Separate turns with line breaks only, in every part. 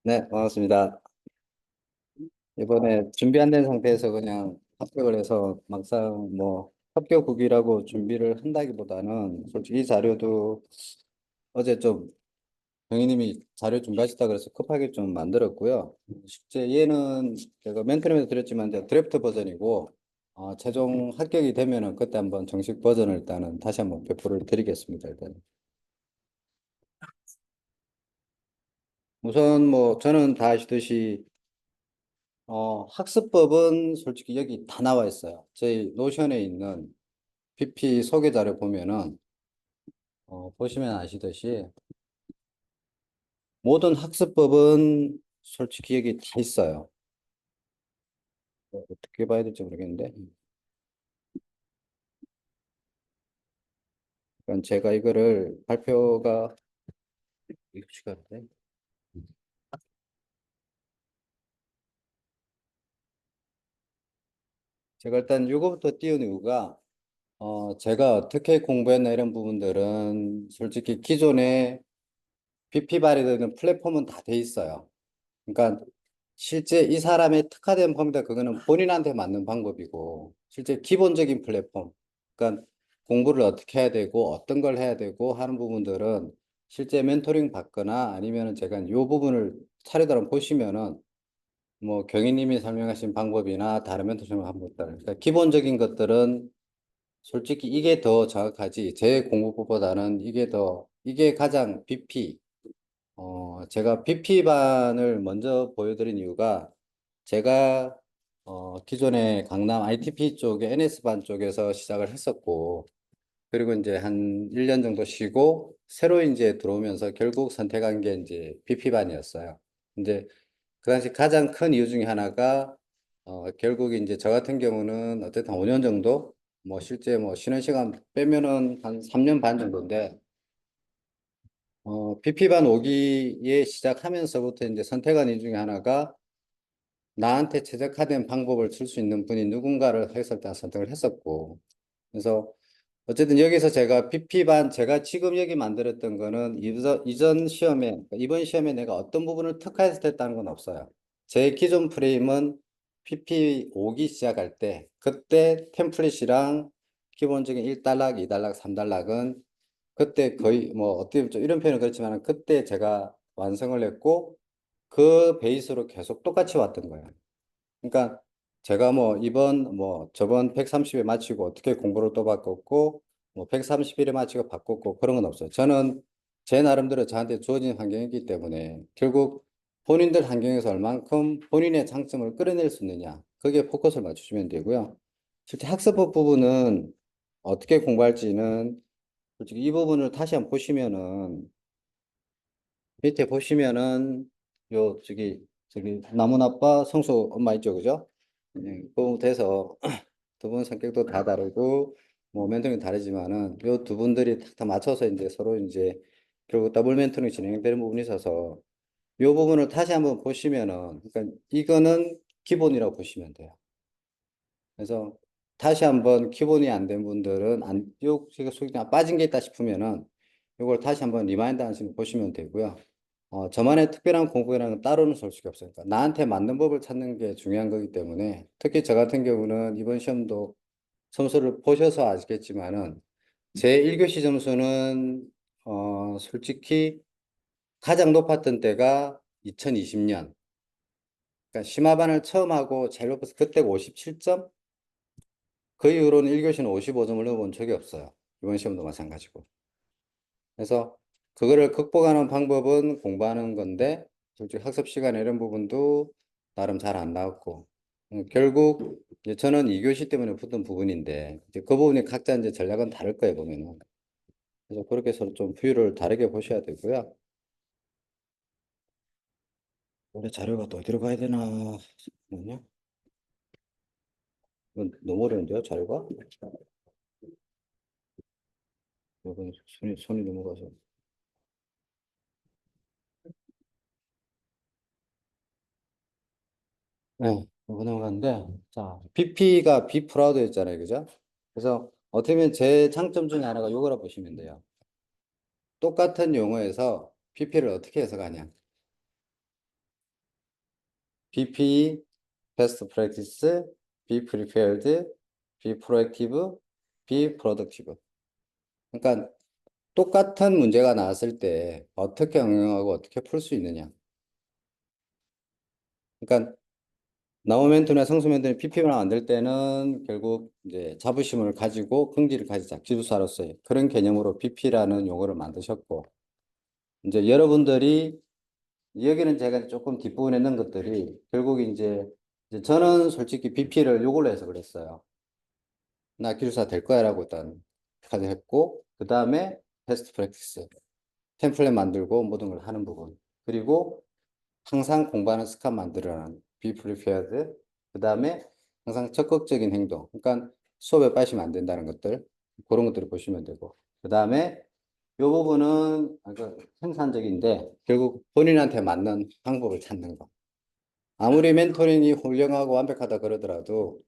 네, 반갑습니다. 이번에 준비 안 된 상태에서 그냥 합격을 해서 막상 뭐 합격국이라고 준비를 한다기보다는 솔직히 이 자료도 어제 좀 경위님이 자료 준비하시다 그래서 급하게 좀 만들었고요. 실제 얘는 제가 멘토링에서 드렸지만 이제 드래프트 버전이고 최종 합격이 되면은 그때 한번 정식 버전을 일단은 다시 한번 배포를 드리겠습니다. 일단 우선 뭐 저는 다 아시듯이 학습법은 솔직히 여기 다 나와 있어요. 저희 노션에 있는 BP 소개 자료 보면은, 보시면 아시듯이 모든 학습법은 솔직히 여기 다 있어요. 어떻게 봐야 될지 모르겠는데. 그러니까 제가 이거를 발표가, 이거 시간인데. 제가 일단 이거부터 띄운 이유가, 제가 어떻게 공부했나 이런 부분들은 솔직히 기존에 BP 발휘되는 플랫폼은 다 돼 있어요. 그러니까 실제 이 사람의 특화된 방법, 그거는 본인한테 맞는 방법이고, 실제 기본적인 플랫폼, 그러니까 공부를 어떻게 해야 되고, 어떤 걸 해야 되고 하는 부분들은 실제 멘토링 받거나 아니면은 제가 이 부분을 차례대로 보시면은 뭐 경희님이 설명하신 방법이나 다른 멘토ring 방법들, 그러니까 기본적인 것들은 솔직히 이게 더 정확하지, 제 공부법보다는 이게 가장 BP, 제가 BP반을 먼저 보여드린 이유가 제가 기존에 강남 ITP 쪽에 NS반 쪽에서 시작을 했었고 그리고 이제 한 1년 정도 쉬고 새로 이제 들어오면서 결국 선택한 게 이제 BP반이었어요. 이제 그 당시 가장 큰 이유 중에 하나가 결국 이제 저 같은 경우는 어쨌든 5년 정도 뭐 실제 뭐 쉬는 시간 빼면은 한 3년 반 정도인데 BP반 오기에 시작하면서부터 이제 선택한 이유 중에 하나가 나한테 최적화된 방법을 줄 수 있는 분이 누군가를 해서 다 선택을 했었고. 그래서 어쨌든 여기서 제가 BP반, 제가 지금 여기 만들었던 거는 이전 시험에, 그러니까 이번 시험에 내가 어떤 부분을 특화해서 됐다는 건 없어요. 제 기존 프레임은 PP 오기 시작할 때, 그때 템플릿이랑 기본적인 1단락, 2단락, 3단락은 그때 거의 뭐 어떻게 보면 좀 이런 표현은 그렇지만 그때 제가 완성을 했고 그 베이스로 계속 똑같이 왔던 거예요. 그러니까 제가 뭐 이번 뭐 저번 130에 맞추고 어떻게 공부를 또 바꿨고 뭐 131에 맞추고 바꿨고 그런 건 없어요. 저는 제 나름대로 저한테 주어진 환경이기 때문에 결국 본인들 환경에서 얼만큼 본인의 장점을 끌어낼 수 있느냐 거기에 포커스를 맞추시면 되고요. 실제 학습법 부분은 어떻게 공부할지는 솔직히 이 부분을 다시 한번 보시면은 밑에 보시면은 저기 나문 아빠 성수 엄마 있죠, 그죠? 네, 그거 돼서 두 분 성격도 다 다르고 뭐 멘토링 다르지만은 요 두 분들이 탁 맞춰서 이제 서로 이제 결국 더블 멘토링 진행되는 부분이 있어서 요 부분을 다시 한번 보시면은 그러니까 이거는 기본이라고 보시면 돼요. 그래서 다시 한번 기본이 안 된 분들은 제가 속이 빠진 게 있다 싶으면은 이걸 다시 한번 리마인드 하시면 보시면 되고요. 저만의 특별한 공부라는 따로는 솔직히 없어요. 그러니까 나한테 맞는 법을 찾는 게 중요한 거기 때문에 특히 저 같은 경우는 이번 시험도 점수를 보셔서 아시겠지만은 제 1교시 점수는 솔직히 가장 높았던 때가 2020년. 그러니까 심화반을 처음 하고 제일 높았을 그때가 57점? 그 이후로는 1교시는 55점을 넣어본 적이 없어요. 이번 시험도 마찬가지고. 그래서 그거를 극복하는 방법은 공부하는 건데 솔직히 학습 시간에 이런 부분도 나름 잘 안 나왔고 결국 이제 저는 2교시 때문에 붙은 부분인데 이제 그 부분이 각자 이제 전략은 다를 거예요 보면은. 그래서 그렇게 서로 좀 부유를 다르게 보셔야 되고요. 원래 자료가 또 어디로 가야 되나? 잠깐만요. 이건 너무 어려운데요, 자료가? 이건 손이 넘어가서. 네, 이거 넘어갔는데, 자, BP가 B 프라우드였잖아요, 그죠? 그래서 어떻게 보면 제 장점 중에 하나가 요거라 보시면 돼요. 똑같은 용어에서 BP를 어떻게 해석하냐. BP, best practice, be prepared, be proactive, be productive. 그러니까 똑같은 문제가 나왔을 때 어떻게 응용하고 어떻게 풀 수 있느냐. 그러니까 나우 멘토나 성수 멘토는 PP만 만들 때는 결국 이제 자부심을 가지고 긍지를 가지자. 기술사로서의 그런 개념으로 PP라는 용어를 만드셨고, 이제 여러분들이 여기는 제가 조금 뒷부분에 넣은 것들이 결국 이제 저는 솔직히 BP를 요걸로 해서 그랬어요. 나 기술사 될 거야라고 일단 가정했고, 그 다음에 베스트 프랙티스, 템플릿 만들고 모든 걸 하는 부분. 그리고 항상 공부하는 습관 만들어라는 be prepared. 그 다음에 항상 적극적인 행동. 그러니까 수업에 빠지면 안 된다는 것들. 그런 것들을 보시면 되고. 그 다음에 이 부분은 생산적인데 결국 본인한테 맞는 방법을 찾는 거. 아무리 멘토링이 훌륭하고 완벽하다 그러더라도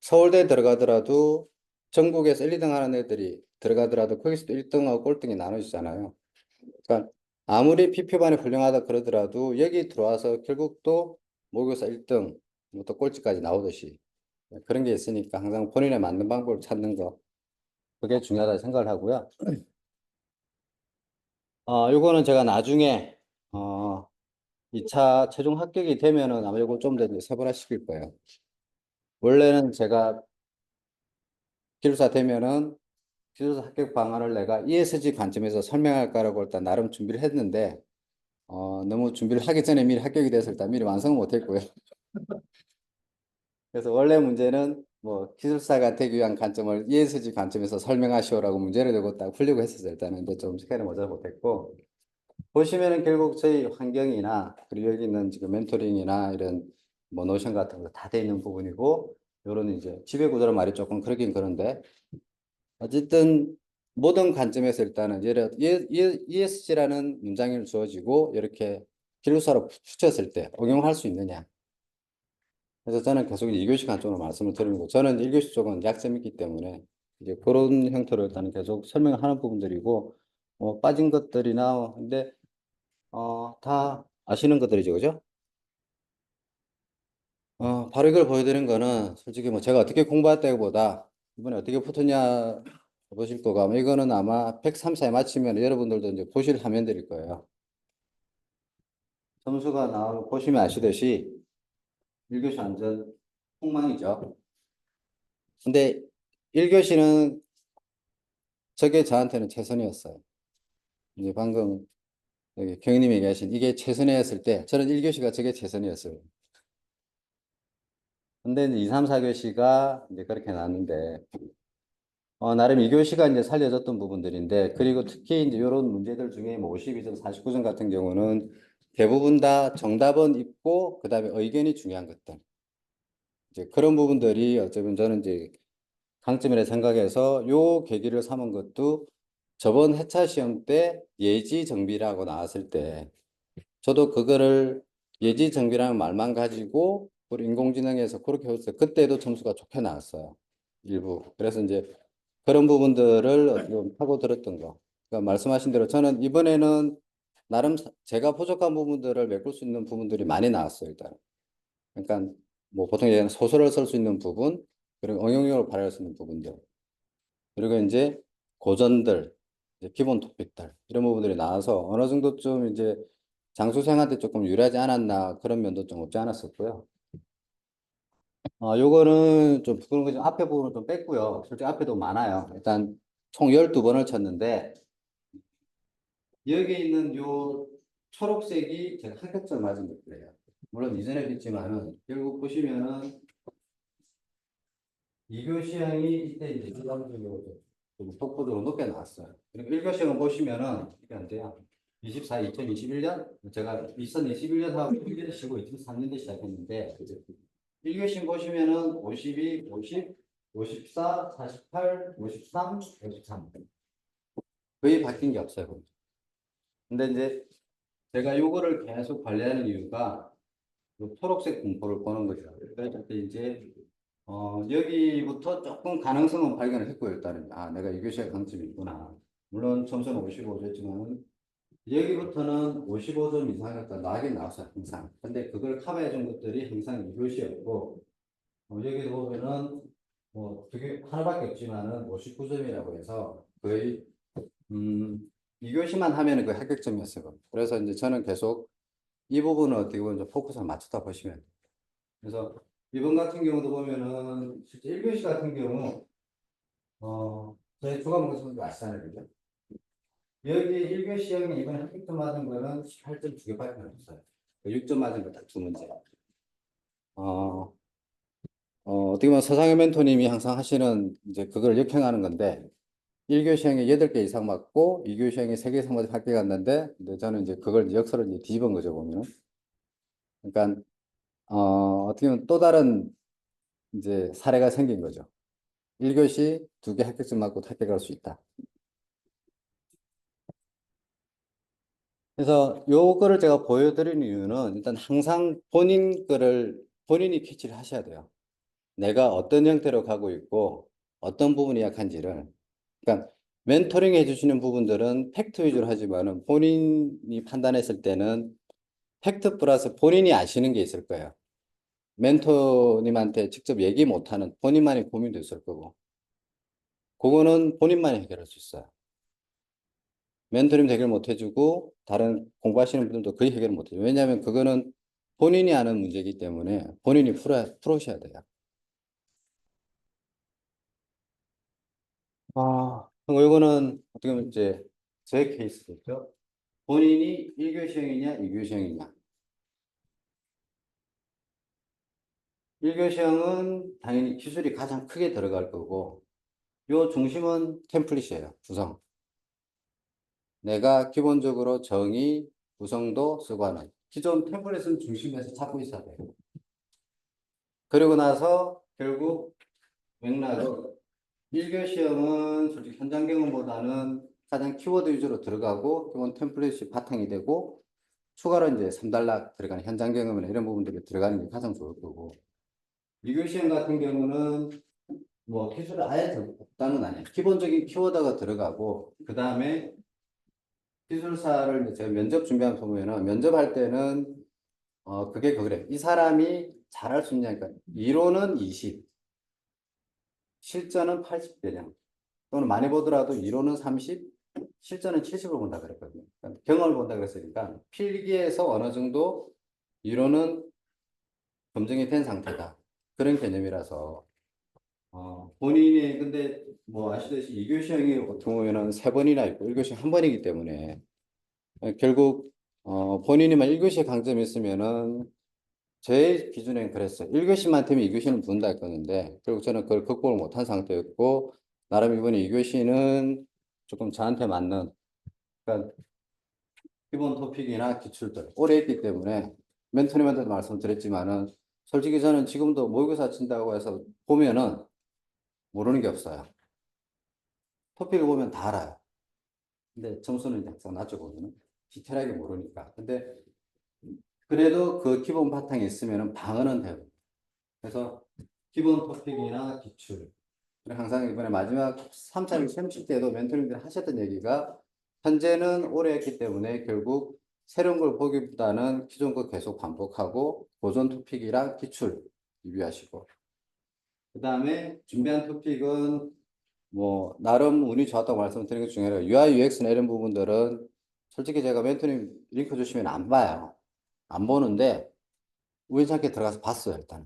서울대 들어가더라도 전국에서 1, 2등 하는 애들이 들어가더라도 거기서도 1등하고 꼴등이 나눠지잖아요. 그러니까 아무리 PP반이 훌륭하다 그러더라도 여기 들어와서 결국 또 모의고사 1등, 또 꼴찌까지 나오듯이 그런 게 있으니까 항상 본인에 맞는 방법을 찾는 거 그게 중요하다 생각을 하고요. 요거는 제가 나중에 2차 최종 합격이 되면은 아마 요거 좀 더 세분화 시킬 거예요. 원래는 제가 기술사 되면은 기술사 합격 방안을 내가 ESG 관점에서 설명할까라고 일단 나름 준비를 했는데 너무 준비를 하기 전에 미리 합격이 돼서 일단 미리 완성을 못했고요. 그래서 원래 문제는 뭐 기술사가 되기 위한 관점을 ESG 관점에서 설명하시오라고 문제를 내고 딱 풀려고 했었어요. 일단은 근데 좀 시간이 모자라 못했고 보시면은 결국 저희 환경이나 그리고 여기 있는 지금 멘토링이나 이런 뭐 노션 같은 거 다 돼 있는 부분이고 요런 이제 지배구조란 말이 조금 그러긴 그런데 어쨌든 모든 관점에서 일단은 ESG라는 문장이 주어지고 이렇게 기술사로 붙였을 때 응용할 수 있느냐. 그래서 저는 계속 2교시 관점으로 말씀을 드리는 거. 저는 1교시 쪽은 약점이 있기 때문에 이제 그런 형태로 일단 계속 설명하는 부분들이고, 빠진 것들이나, 근데, 다 아시는 것들이죠. 그죠? 바로 이걸 보여드린 거는 솔직히 뭐 제가 어떻게 공부했다기보다 이번에 어떻게 붙었냐 보실 거가, 아마 이거는 아마 103사에 맞추면 여러분들도 이제 보실 화면들일 거예요. 점수가 나오고 보시면 아시듯이 1교시 완전 폭망이죠. 근데 1교시는 저게 저한테는 최선이었어요. 이제 방금 여기 경님이 얘기하신 이게 최선이었을 때 저는 1교시가 저게 최선이었어요. 근데 이제 2, 3, 4교시가 이제 그렇게 나왔는데 나름 2교시가 이제 살려졌던 부분들인데 그리고 특히 이제 이런 문제들 중에 뭐 52점, 49점 같은 경우는 대부분 다 정답은 있고 그다음에 의견이 중요한 것들. 이제 그런 부분들이 어쩌면 저는 이제 강점이라 생각해서 요 계기를 삼은 것도 저번 회차 시험 때 예지 정비라고 나왔을 때 저도 그거를 예지 정비라는 말만 가지고 우리 인공지능에서 그렇게 했어요. 그때도 점수가 좋게 나왔어요. 일부. 그래서 이제 그런 부분들을 어떻게 보면 파고 들었던 거. 그러니까 말씀하신 대로 저는 이번에는 나름 제가 부족한 부분들을 메꿀 수 있는 부분들이 많이 나왔어요, 일단. 그러니까 뭐 보통 얘기하는 소설을 쓸 수 있는 부분, 그리고 응용력을 발휘할 수 있는 부분들. 그리고 이제 고전들, 이제 기본 토픽들, 이런 부분들이 나와서 어느 정도 좀 이제 장수생한테 조금 유리하지 않았나 그런 면도 좀 없지 않았었고요. 요거는 좀 부끄러운 거좀 앞에 부분을 좀 뺐고요. 솔직히 앞에도 많아요. 일단 총 12번을 쳤는데 여기 있는 요 초록색이 제가 합격점 맞은 것들이에요. 물론 이전에도 있지만은 결국 보시면은 2교 시행이 이때 이제 일반적으로 좀 독보적으로 높게 나왔어요. 그리고 1교 시행을 보시면은 이게 안 돼요. 24, 2021년 제가 2021년하고 1년 쉬고 2003년도 시작했는데 1교 시행 보시면은 52, 50, 54, 48, 53, 53 거의 바뀐 게 없어요. 근데 이제 제가 요거를 계속 관리하는 이유가 요 초록색 공포를 보는 거죠. 그래서 이제 여기부터 조금 가능성은 발견을 했고요, 일단은. 아, 내가 이 교시에 강점이 있구나. 물론 점수는 55줬지만 여기부터는 55점 이상이니까 나긴 나왔어요, 항상. 근데 그걸 커버해 준 것들이 항상 2교시였고, 여기도 보면은, 두 개, 하나밖에 없지만은 59점이라고 해서 거의, 2교시만 하면은 그 합격점이었어요. 그래서 이제 저는 계속 이 부분은 어떻게 보면 좀 포커스를 맞추다 보시면 돼요. 그래서 이번 같은 경우도 보면은 실제 1교시 같은 경우, 저희 주관문서 선생님 아시잖아요, 그죠? 여기 1교시 형이 이번에 합격점 맞은 거는 18점 2개밖에 없어요. 6점 맞은 거 딱 두 문제. 어, 어떻게 보면 서상현 멘토님이 항상 하시는 이제 그걸 역행하는 건데, 1교시형에 8개 이상 맞고, 2교시형에 3개 이상 맞고 합격 갔는데, 근데 저는 이제 그걸 역설을 이제 뒤집은 거죠, 보면은. 그러니까, 어떻게 보면 또 다른 이제 사례가 생긴 거죠. 1교시 2개 합격점 맞고 합격할 수 있다. 그래서 요거를 제가 보여드리는 이유는 일단 항상 본인 거를 본인이 캐치를 하셔야 돼요. 내가 어떤 형태로 가고 있고 어떤 부분이 약한지를. 그러니까 멘토링 해주시는 부분들은 팩트 위주로 하지만은 본인이 판단했을 때는 팩트 플러스 본인이 아시는 게 있을 거예요. 멘토님한테 직접 얘기 못하는 본인만의 고민도 있을 거고. 그거는 본인만이 해결할 수 있어요. 멘토링 해결 못 해주고 다른 공부하시는 분들도 거의 해결 못 해요. 왜냐하면 그거는 본인이 아는 문제이기 때문에 본인이 풀으셔야 돼요. 그리고 이거는 어떻게 보면 이제 제 케이스겠죠. 본인이 1교시형이냐 2교시형이냐. 1교시형은 당연히 기술이 가장 크게 들어갈 거고 요 중심은 템플릿이에요. 구성. 내가 기본적으로 정의, 구성도 쓰고 하는 기존 템플릿은 중심에서 찾고 있어야 돼요. 그리고 나서 결국 맥락은 1교시형은 솔직히 현장 경험보다는 가장 키워드 위주로 들어가고 기본 템플릿이 바탕이 되고 추가로 이제 3단락 들어가는 현장 경험이나 이런 부분들이 들어가는 게 가장 좋을 거고 2교시형 같은 경우는 뭐 기술이 아예 없다는 건 아니에요. 기본적인 키워드가 들어가고 그 다음에 기술사를 이제 제가 면접 준비하면서 보면은 면접할 때는 그게 그래. 이 사람이 잘할 수 있냐니까 이론은 20, 실전은 80대냐. 또는 많이 보더라도 이론은 30, 실전은 70을 본다 그랬거든요. 그러니까 경험을 본다 그랬으니까 필기에서 어느 정도 이론은 검증이 된 상태다. 그런 개념이라서 본인이 근데 뭐 아시다시피 2교시형이 보통 보면은 3번이나 있고 1교시 한 번이기 때문에 결국 본인이만 1교시에 강점이 있으면은 제 기준엔 그랬어요. 1교시만 되면 2교시는 분다 했었는데 결국 저는 그걸 극복을 못한 상태였고 나름 이번에 2교시는 조금 저한테 맞는 그러니까 기본 토픽이나 기출들 오래 했기 때문에 멘토님한테도 말씀드렸지만은 솔직히 저는 지금도 모의고사 친다고 해서 보면은 모르는 게 없어요. 토픽을 보면 다 알아요. 근데 점수는 항상 낮죠 보면은 디테일하게 모르니까. 근데 그래도 그 기본 바탕이 있으면은 방어는 되고. 그래서 기본 토픽이나 기출. 항상 이번에 마지막 3차를 시험 칠 때도 멘토님들이 하셨던 얘기가 현재는 오래 했기 때문에 결국 새로운 걸 보기보다는 기존 거 계속 반복하고 고전 토픽이랑 기출 리뷰하시고 그 다음에 준비한 토픽은 뭐 나름 운이 좋았다고 말씀드린 것 중에 UI, UX나 이런 부분들은 솔직히 제가 멘토님 링크 주시면 안 봐요. 안 보는데 우연찮게 들어가서 봤어요, 일단.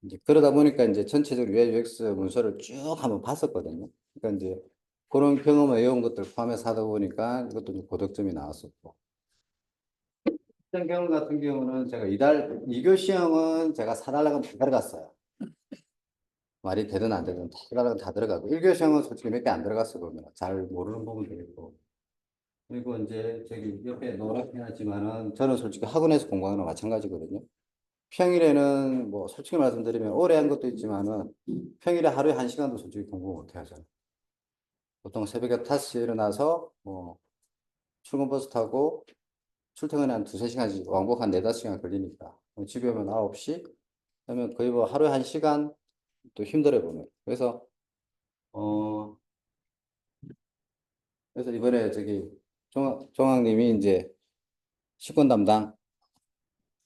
이제 그러다 보니까 이제 전체적으로 UI, UX 문서를 쭉 한번 봤었거든요. 그러니까 이제 그런 경험을 해온 것들 포함해서 하다 보니까 이것도 좀 고득점이 나왔었고. 시험 경험 같은 경우는 제가 2교 시험은 제가 4달락은 다 들어갔어요. 말이 되든 안 되든 4달락은 다 들어가고 1교 시험은 솔직히 몇 개 안 들어갔어요. 보면 잘 모르는 부분도 있고. 그리고 이제 저기 옆에 노랗게 해놨지만은 저는 솔직히 학원에서 공부하는 거나 마찬가지거든요. 평일에는 뭐 솔직히 말씀드리면 오래 한 것도 있지만은 평일에 하루에 1시간도 솔직히 공부 못 해요, 저는. 보통 새벽에 5시에 일어나서 뭐 출근 버스 타고 출퇴근에 한 두세 시간씩 왕복 한 네다섯 시간 걸리니까 집에 오면 9시 그러면 거의 뭐 하루에 1시간 또 힘들어 보면 어 그래서 이번에 저기 종학님이 이제 식권 담당,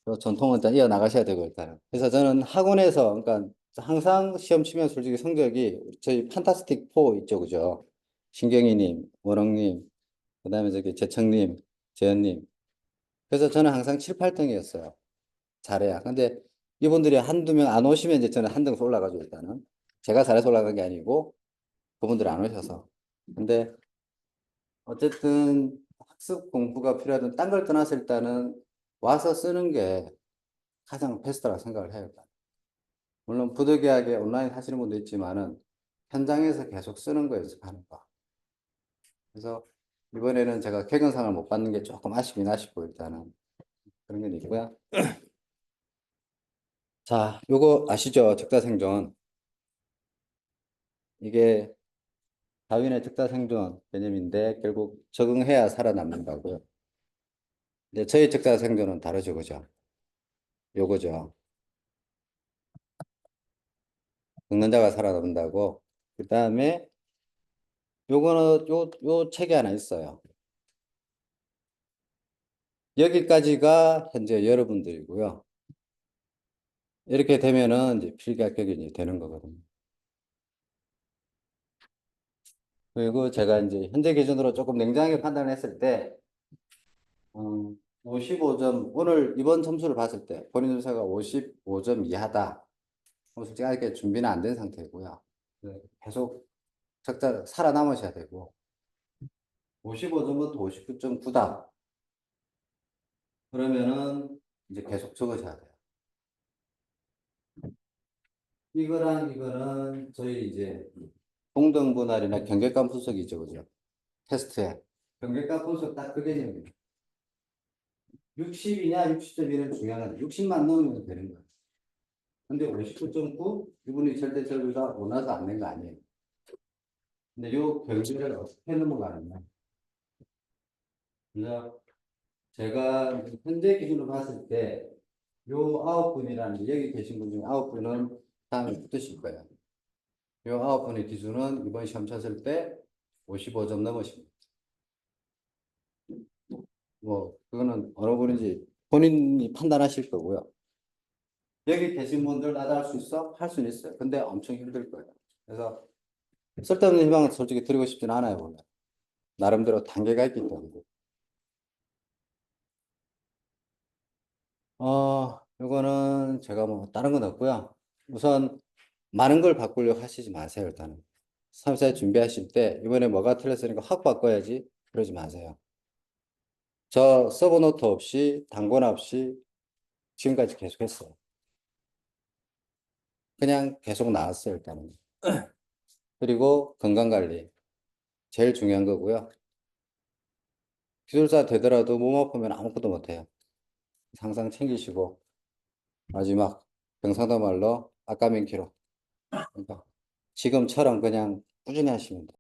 그 전통은 일단 이어나가셔야 되고, 일단은. 그래서 저는 학원에서, 그러니까 항상 시험 치면 솔직히 성적이 저희 판타스틱 4 있죠, 그죠? 신경희님, 원영님, 그 다음에 저기 재청님, 재현님. 그래서 저는 항상 7, 8등이었어요. 잘해야. 근데 이분들이 한두 명 안 오시면 이제 저는 한 등씩 올라가죠, 일단은. 제가 잘해서 올라간 게 아니고, 그분들이 안 오셔서. 근데 어쨌든 학습 공부가 필요하든 딴 걸 떠나서 일단은 와서 쓰는 게 가장 베스트라고 생각을 해요. 물론 부득이하게 온라인 하시는 분도 있지만은 현장에서 계속 쓰는 거 연습하는 거. 그래서 이번에는 제가 개근상을 못 받는 게 조금 아쉽긴 아쉽고 일단은 그런 게 있고요. 자, 요거 아시죠? 적자생존. 이게 다윈의 적자생존 개념인데 결국 적응해야 살아남는다고요. 근데 저희 적자생존은 다르죠, 그죠? 요거죠. 죽는 자가 살아남는다고. 그 다음에 요거는 요 책이 하나 있어요. 여기까지가 현재 여러분들이고요. 이렇게 되면은 이제 필기합격이 되는 거거든요. 그리고 제가 이제 현재 기준으로 조금 냉정하게 판단을 했을 때, 55점, 오늘 이번 점수를 봤을 때 본인 점수가 55점 이하다. 그럼 솔직하게 준비는 안 된 상태고요. 계속 적자 살아남으셔야 되고, 55점부터 59.9다. 그러면은 이제 계속 적으셔야 돼요. 이거랑 이거는 저희 이제 동등분할이나 경계감 분석이죠, 그죠? 테스트에. 경계감 분석 딱 그 개념이에요. 60이냐 60점이냐 중요한 건 60만 넣으면 되는 거예요. 근데 59.9 이분이 절대 저희가 원하지 않는 거 아니에요. 근데 요 경계를 어떻게 넘어가느냐. 그래서 제가 현재 기준으로 봤을 때 요 9분이라는 여기 계신 분 중에 9분은 다음에 붙으실 거예요. 요 9분의 기준은 이번 시험 쳤을 때 55점 넘으십니다. 뭐 그거는 어느 분인지 본인이 판단하실 거고요. 여기 계신 분들 나도 할 수 있어? 할 수는 있어요. 근데 엄청 힘들 거예요. 그래서 쓸데없는 희망을 솔직히 드리고 싶진 않아요, 원래. 나름대로 단계가 있기 때문에. 요거는 제가 뭐 다른 건 없고요. 우선 많은 걸 바꾸려고 하시지 마세요, 일단은. 3사 준비하실 때 이번에 뭐가 틀렸으니까 확 바꿔야지 그러지 마세요. 저 서브노트 없이 단권 없이 지금까지 계속 했어요. 그냥 계속 나왔어요, 일단은. 그리고 건강관리. 제일 중요한 거고요. 기술사 되더라도 몸 아프면 아무것도 못해요. 항상 챙기시고, 마지막, 경상도 말로 아까면 키로. 그러니까 지금처럼 그냥 꾸준히 하시면 돼요.